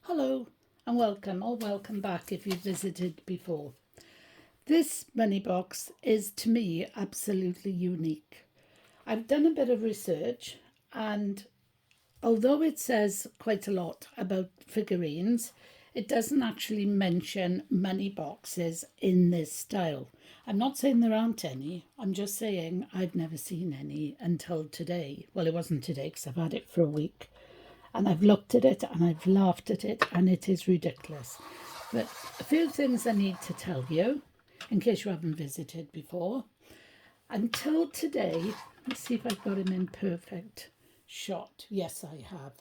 Hello and welcome, or welcome back if you've visited before. This money box is to me absolutely unique. I've done a bit of research, and although it says quite a lot about figurines, it doesn't actually mention money boxes in this style. I'm not saying there aren't any, I'm just saying I've never seen any until today. Well, it wasn't today because I've had it for a week, and I've looked at it and I've laughed at it, and it is ridiculous. But a few things I need to tell you in case you haven't visited before. Until today, let's see if I've got him in perfect shot. Yes, I have.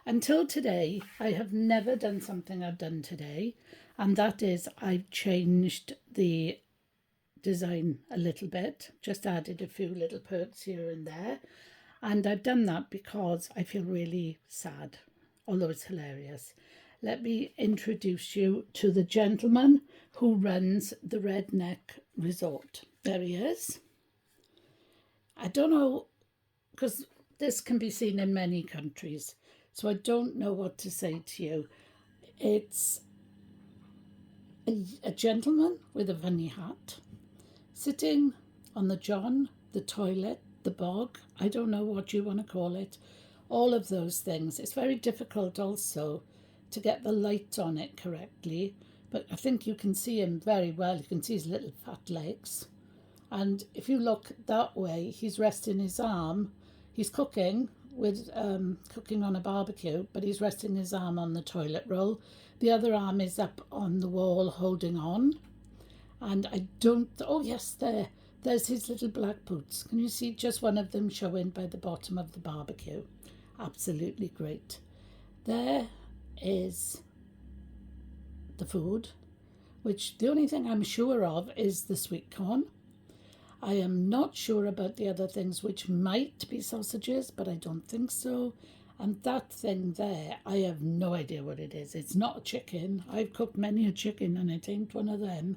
Until today, I have never done something I've done today, and that is I've changed the design a little bit, just added a few little perks here and there. And I've done that because I feel really sad, although it's hilarious. Let me introduce you to the gentleman who runs the Redneck Resort. There he is. I don't know, because this can be seen in many countries, so I don't know what to say to you. It's a gentleman with a funny hat sitting on the john, the toilet, the bog, I don't know what you want to call it, all of those things. It's very difficult also to get the light on it correctly, but I think you can see him very well. You can see his little fat legs. And if you look that way, he's resting his arm. He's cooking cooking on a barbecue, but he's resting his arm on the toilet roll. The other arm is up on the wall holding on. And I don't, oh yes, there's his little black boots. Can you see just one of them showing by the bottom of the barbecue? Absolutely great. There is the food, which the only thing I'm sure of is the sweetcorn. I am not sure about the other things, which might be sausages, but I don't think so. And that thing there, I have no idea what it is. It's not a chicken. I've cooked many a chicken and it ain't one of them.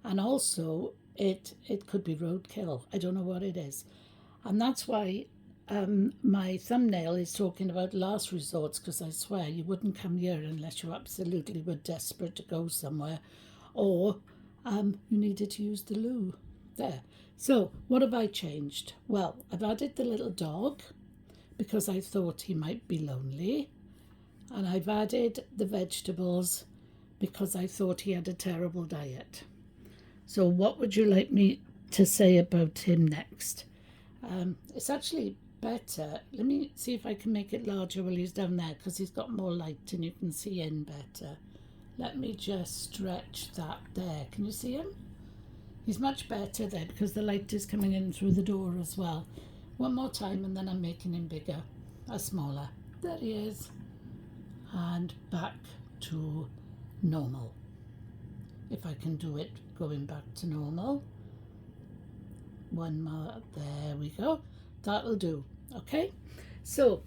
And also, it could be roadkill. I don't know what it is. And that's why my thumbnail is talking about last resorts, because I swear you wouldn't come here unless you absolutely were desperate to go somewhere, or you needed to use the loo. There. So, what have I changed? Well, I've added the little dog because I thought he might be lonely. And I've added the vegetables because I thought he had a terrible diet. So, what would you like me to say about him next? It's actually better. Let me see if I can make it larger while he's down there, because he's got more light and you can see in better. Let me just stretch that there. Can you see him? He's much better there because the light is coming in through the door as well. One more time and then I'm making him bigger, smaller. There he is. And back to normal. If I can do it going back to normal. One more, there we go. That'll do. Okay, so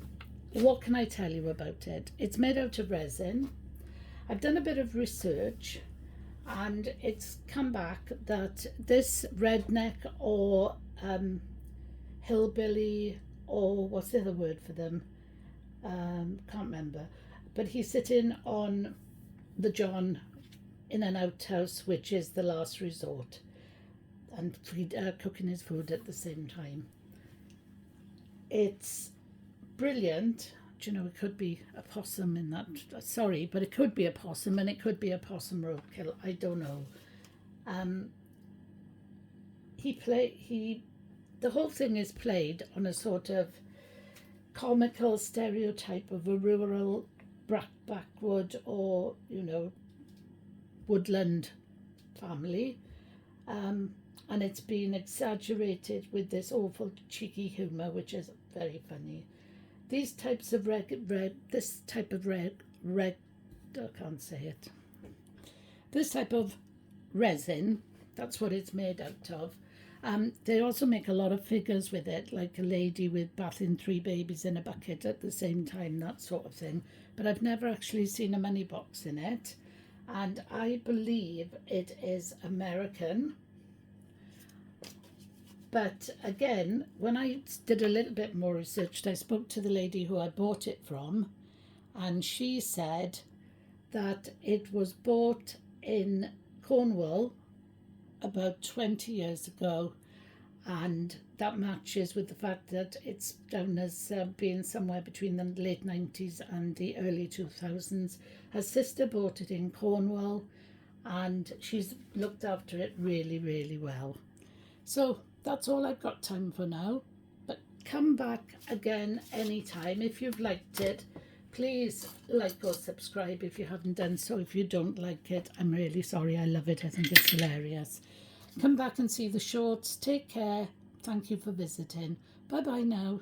what can I tell you about it? It's made out of resin. I've done a bit of research and it's come back that this redneck or hillbilly, or what's the other word for them? Can't remember. But he's sitting on the john in an outhouse, which is the last resort, and cooking his food at the same time. It's brilliant. Do you know, it could be a possum in that. Sorry, but it could be a possum, and it could be a possum roadkill. I don't know. The whole thing is played on a sort of comical stereotype of a rural backwood, or woodland family, and it's been exaggerated with this awful cheeky humour, which is very funny. These types of this type of I can't say it. This type of resin, that's what it's made out of. They also make a lot of figures with it, like a lady with bathing 3 babies in a bucket at the same time, that sort of thing. But I've never actually seen a money box in it. And I believe it is American. But again, when I did a little bit more research, I spoke to the lady who I bought it from, and she said that it was bought in Cornwall about 20 years ago, and that matches with the fact that it's down as being somewhere between the late 90s and the early 2000s. Her sister bought it in Cornwall, and she's looked after it really, really well. So that's all I've got time for now, but come back again anytime. If you've liked it, please like or subscribe if you haven't done so. If you don't like it, I'm really sorry. I love it. I think it's hilarious. Come back and see the shorts. Take care. Thank you for visiting. Bye bye now.